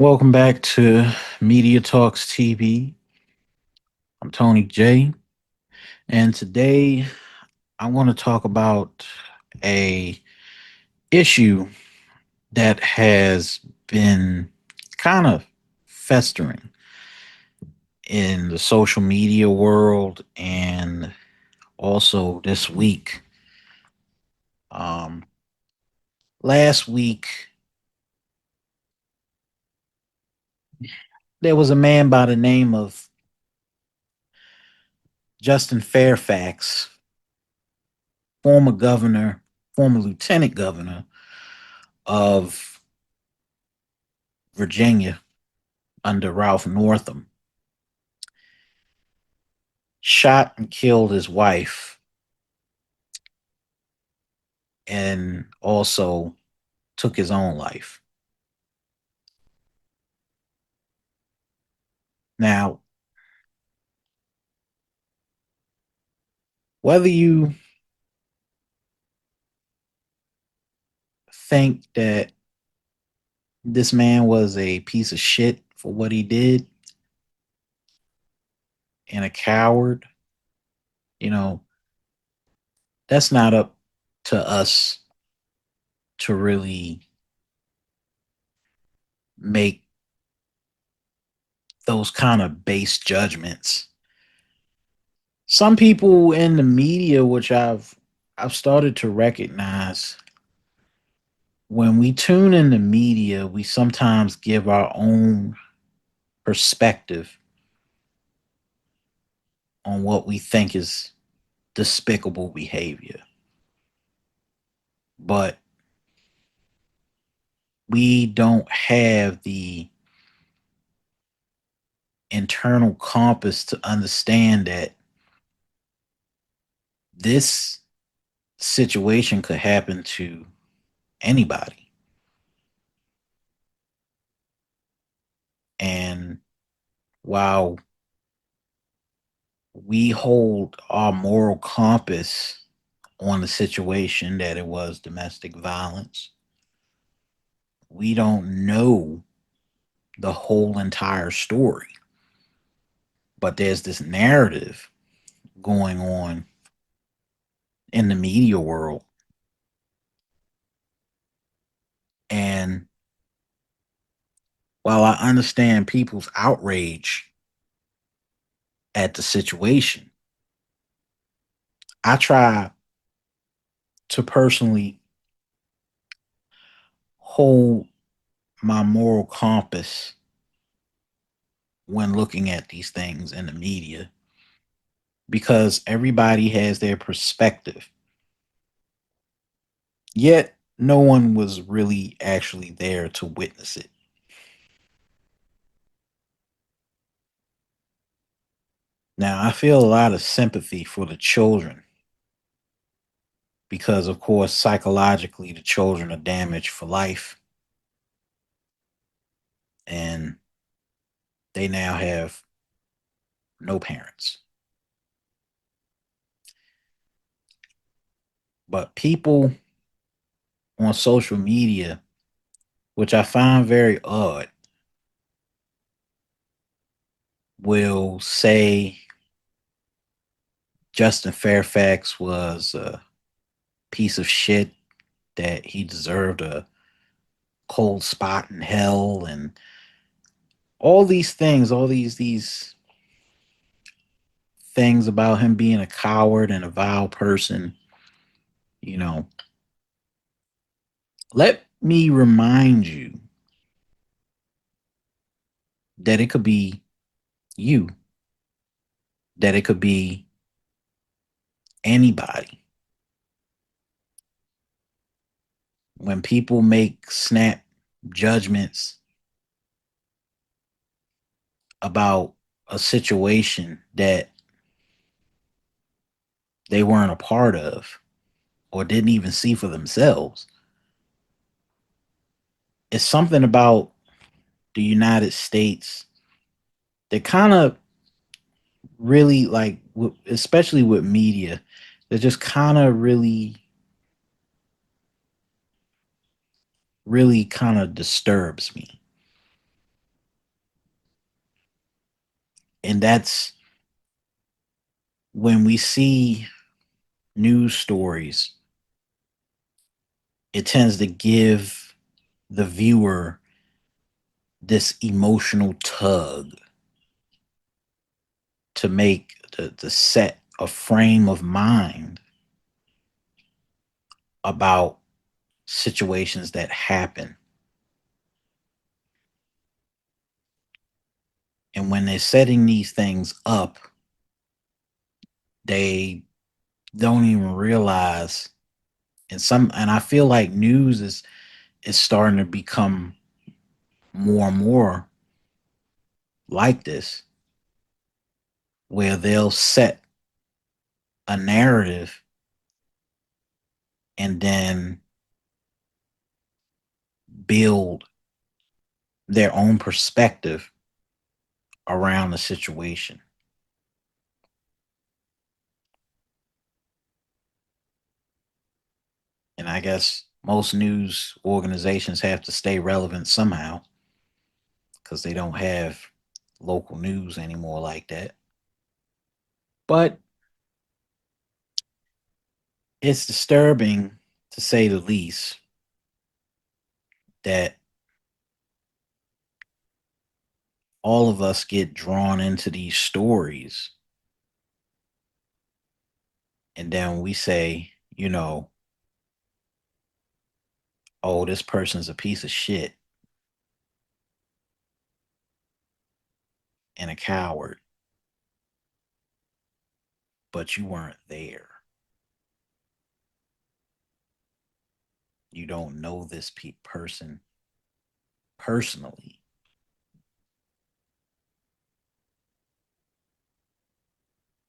Welcome back to Media Talks TV. I'm Tony J, and today I want to talk about a issue that has been kind of festering in the social media world and also this week. Um, Last week there was a man by the name of Justin Fairfax, former governor, former lieutenant governor of Virginia under Ralph Northam, shot and killed his wife and also took his own life. Now, whether you think that this man was a piece of shit for what he did and a coward, you know, that's not up to us to really make those kind of base judgments. Some people in the media, which I've started to recognize, when we tune in the media, we sometimes give our own perspective on what we think is despicable behavior. But we don't have the internal compass to understand that this situation could happen to anybody. And while we hold our moral compass on the situation that it was domestic violence, we don't know the whole entire story. But there's this narrative going on in the media world. And while I understand people's outrage at the situation, I try to personally hold my moral compass when looking at these things in the media because everybody has their perspective. Yet, no one was really actually there to witness it. Now, I feel a lot of sympathy for the children because, of course, psychologically, the children are damaged for life and they now have no parents. But people on social media, which I find very odd, will say Justin Fairfax was a piece of shit, that he deserved a cold spot in hell, and all these things, all these things about him being a coward and a vile person. You know, let me remind you that it could be you, that it could be anybody. When people make snap judgments about a situation that they weren't a part of or didn't even see for themselves, it's something about the United States that kind of really, like, especially with media, that just kind of really kind of disturbs me. And that's when we see news stories, it tends to give the viewer this emotional tug to make to set a frame of mind about situations that happen. And when they're setting these things up, they don't even realize, and I feel like news is starting to become more and more like this, where they'll set a narrative and then build their own perspective around the situation. And I guess most news organizations have to stay relevant somehow because they don't have local news anymore like that. But it's disturbing, to say the least, that all of us get drawn into these stories, and then we say, oh, this person's a piece of shit and a coward, but you weren't there. You don't know this person personally,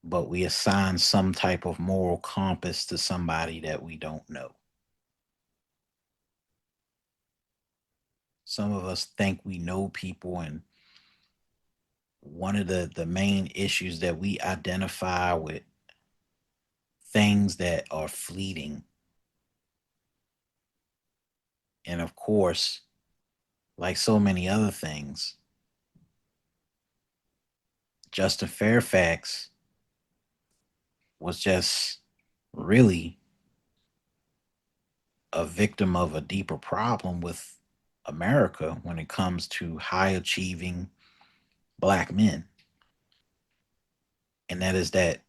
but we assign some type of moral compass to somebody that we don't know. Some of us think we know people, and one of the main issues that we identify with things that are fleeting. And of course, like so many other things, Justin Fairfax was just really a victim of a deeper problem with America when it comes to high achieving black men. And that is that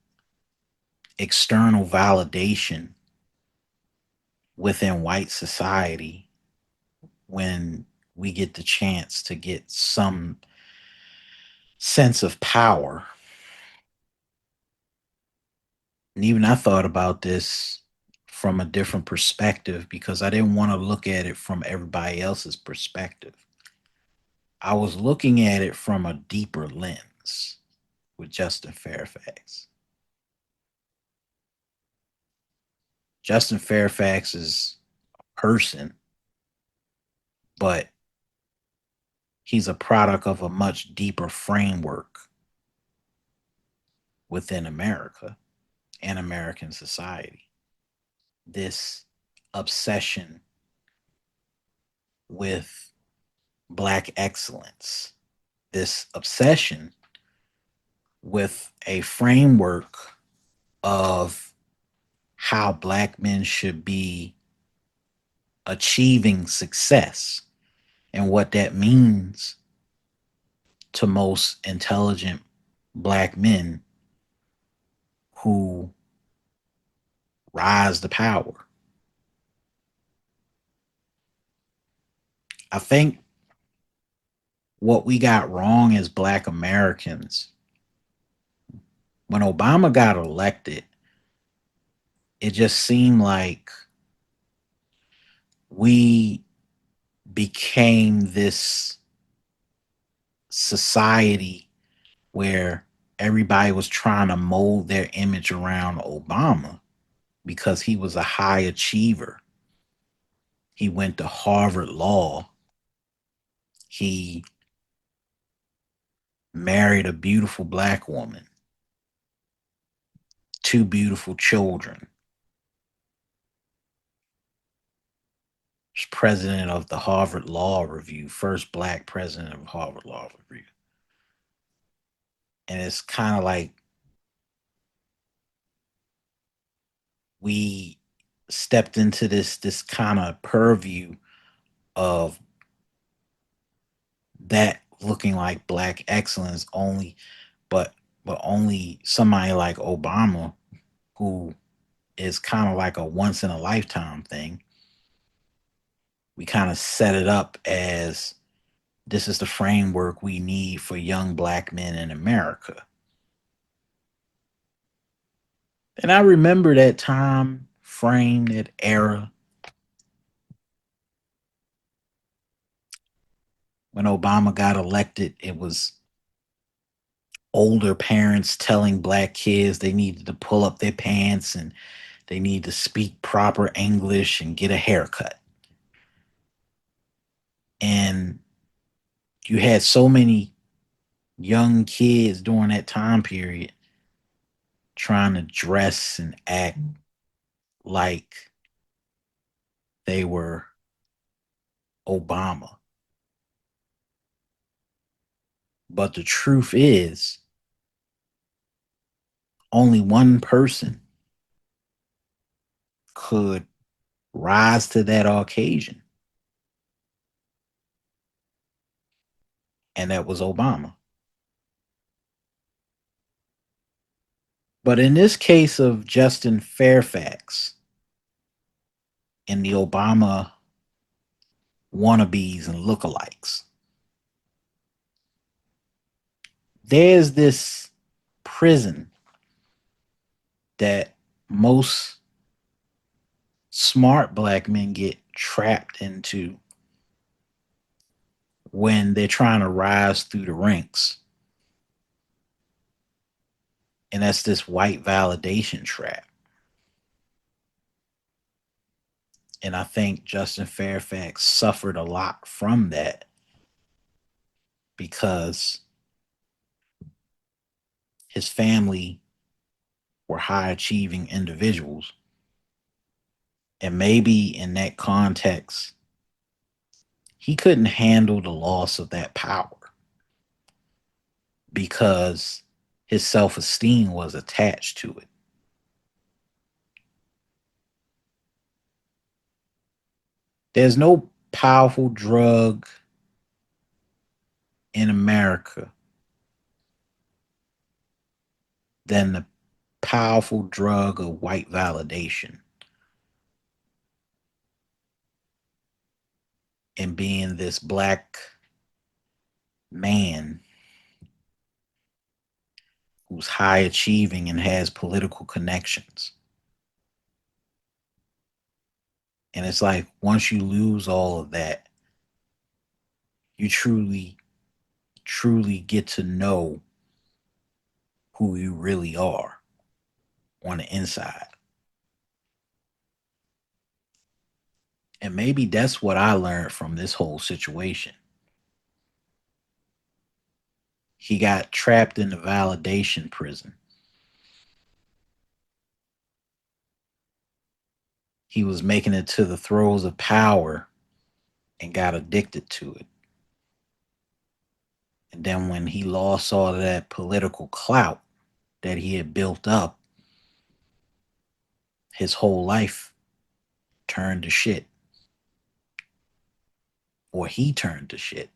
external validation within white society when we get the chance to get some sense of power. And even I thought about this from a different perspective because I didn't want to look at it from everybody else's perspective. I was looking at it from a deeper lens with Justin Fairfax. Justin Fairfax is a person, but he's a product of a much deeper framework within America and American society. This obsession with black excellence, this obsession with a framework of how black men should be achieving success and what that means to most intelligent black men who rise to power. I think what we got wrong as black Americans, when Obama got elected, it just seemed like we became this society where everybody was trying to mold their image around Obama because he was a high achiever. He went to Harvard Law. He married a beautiful black woman, two beautiful children. Was president of the Harvard Law Review, first black president of Harvard Law Review. And it's kind of like we stepped into this kind of purview of that looking like black excellence only, but only somebody like Obama, who is kind of like a once in a lifetime thing. We kind of set it up as this is the framework we need for young black men in America. And I remember that time frame, that era when Obama got elected. It was older parents telling black kids they needed to pull up their pants and they need to speak proper English and get a haircut. And you had so many young kids during that time period trying to dress and act like they were Obama. But the truth is, only one person could rise to that occasion, and that was Obama. But in this case of Justin Fairfax and the Obama wannabes and lookalikes, there's this prison that most smart black men get trapped into when they're trying to rise through the ranks. And that's this white validation trap. And I think Justin Fairfax suffered a lot from that because his family were high achieving individuals. And maybe in that context, he couldn't handle the loss of that power because his self esteem was attached to it. There's no powerful drug in America than the powerful drug of white validation and being this black man who's high achieving and has political connections. And it's like once you lose all of that, you truly get to know who you really are on the inside. And maybe that's what I learned from this whole situation. He got trapped in the validation prison. He was making it to the throes of power and got addicted to it. And then when he lost all of that political clout that he had built up, his whole life turned to shit, or he turned to shit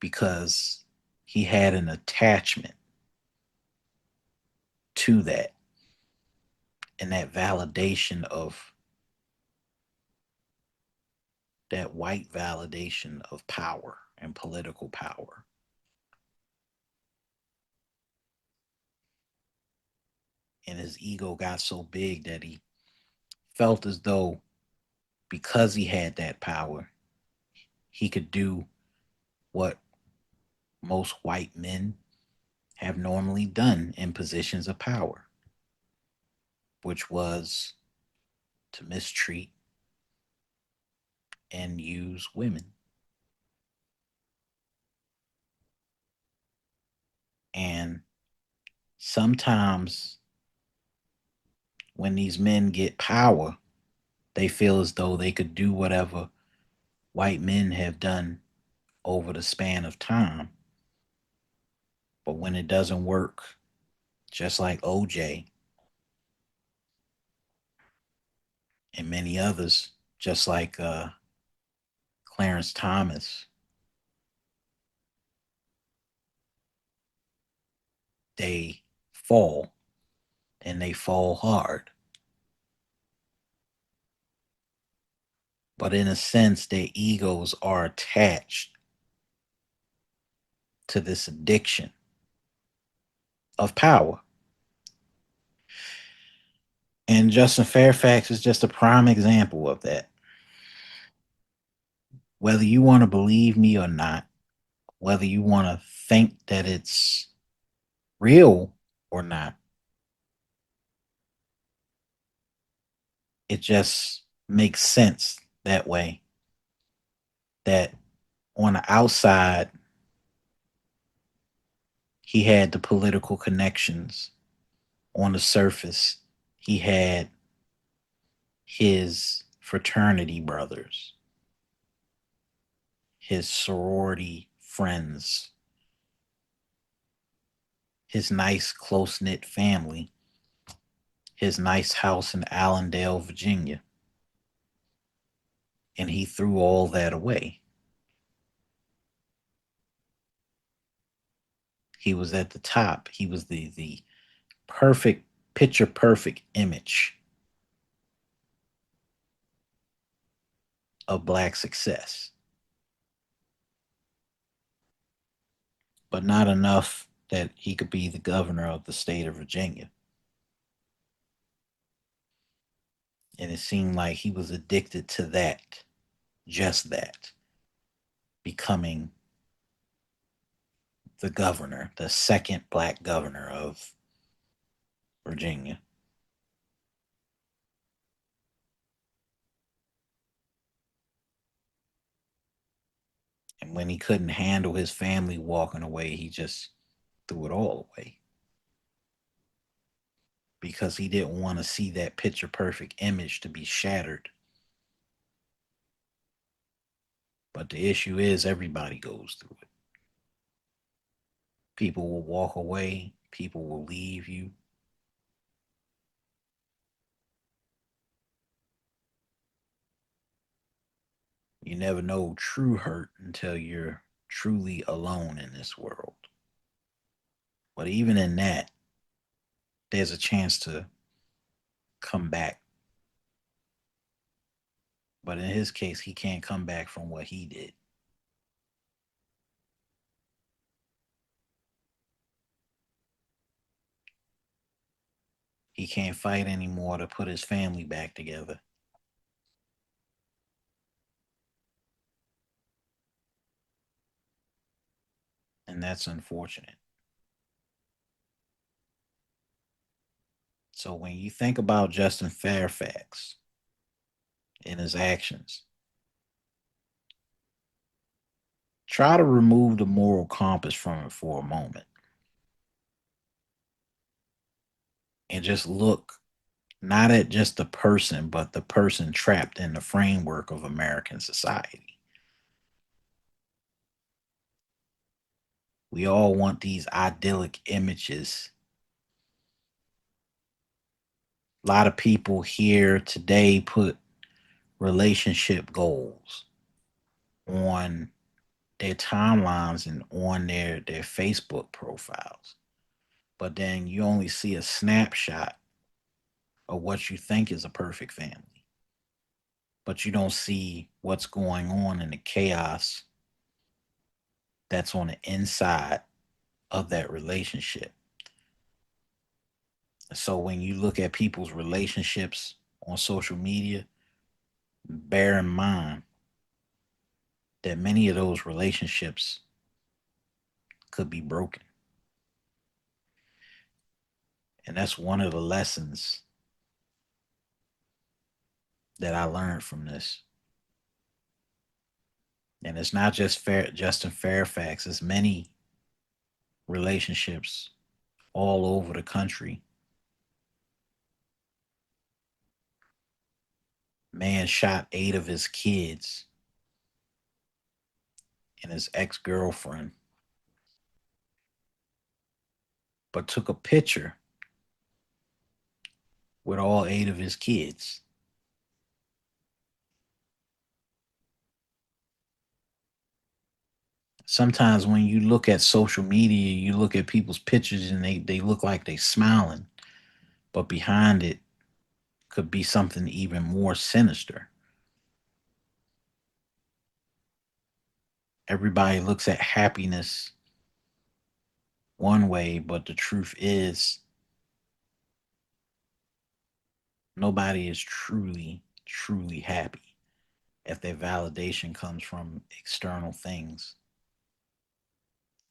because he had an attachment to that and that validation of that white validation of power and political power. And his ego got so big that he felt as though because he had that power, he could do what most white men have normally done in positions of power, which was to mistreat and use women. And sometimes when these men get power, they feel as though they could do whatever white men have done over the span of time. But when it doesn't work, just like OJ and many others, just like Clarence Thomas, they fall and they fall hard. But in a sense, their egos are attached to this addiction of power. And Justin Fairfax is just a prime example of that. Whether you want to believe me or not, whether you want to think that it's real or not, it just makes sense that way. That on the outside, he had the political connections. On the surface, he had his fraternity brothers, his sorority friends, his nice close knit family, his nice house in Allendale, Virginia. And he threw all that away. He was at the top. He was the perfect, picture perfect image of black success, but not enough that he could be the governor of the state of Virginia. And it seemed like he was addicted to that, just that, becoming the governor, the second black governor of Virginia. And when he couldn't handle his family walking away, he just threw it all away because he didn't want to see that picture perfect image to be shattered. But the issue is, everybody goes through it. People will walk away, people will leave you. You never know true hurt until you're truly alone in this world. But even in that, there's a chance to come back. But in his case, he can't come back from what he did. He can't fight anymore to put his family back together. And that's unfortunate. So when you think about Justin Fairfax and his actions, try to remove the moral compass from it for a moment and just look not at just the person, but the person trapped in the framework of American society. We all want these idyllic images. A lot of people here today put relationship goals on their timelines and on their Facebook profiles. But then you only see a snapshot of what you think is a perfect family. But you don't see what's going on in the chaos that's on the inside of that relationship. So when you look at people's relationships on social media, bear in mind that many of those relationships could be broken. And that's one of the lessons that I learned from this. And it's not just Justin Fairfax, it's many relationships all over the country. Man shot 8 of his kids and his ex girlfriend but took a picture with all eight of his kids. Sometimes when you look at social media, you look at people's pictures and they look like they smiling, but behind it could be something even more sinister. Everybody looks at happiness one way, but the truth is nobody is truly happy if their validation comes from external things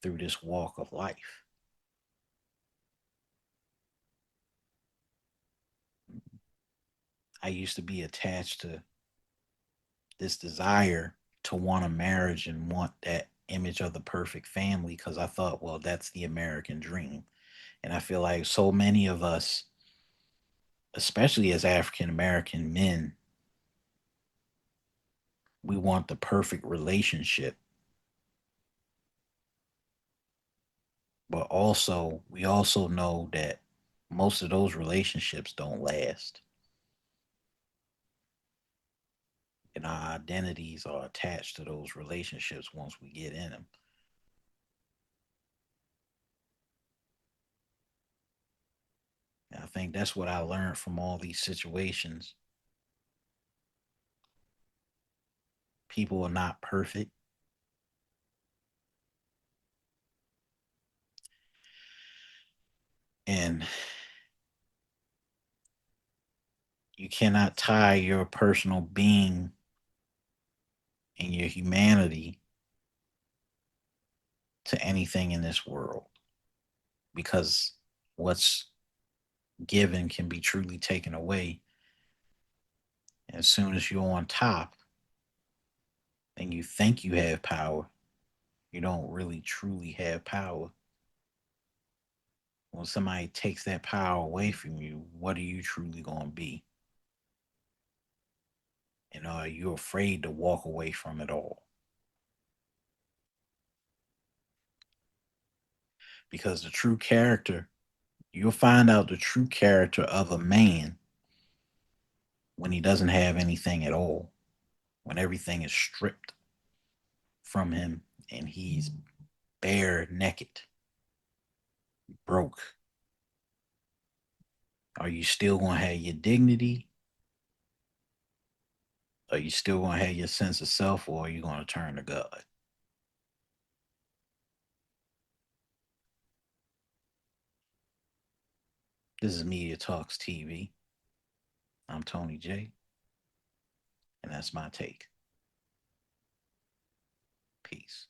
through this walk of life. I used to be attached to this desire to want a marriage and want that image of the perfect family because I thought, well, that's the American dream. And I feel like so many of us, especially as African American men, we want the perfect relationship, but also we also know that most of those relationships don't last. And our identities are attached to those relationships once we get in them. And I think that's what I learned from all these situations. People are not perfect, and you cannot tie your personal being and your humanity to anything in this world because what's given can be truly taken away. And as soon as you're on top and you think you have power, you don't really truly have power. When somebody takes that power away from you, what are you truly going to be? And are you afraid to walk away from it all? Because the true character, you'll find out the true character of a man when he doesn't have anything at all, when everything is stripped from him and he's bare naked, broke. Are you still going to have your dignity? Are you still going to have your sense of self, or are you going to turn to God? This is Media Talks TV. I'm Tony J, and that's my take. Peace.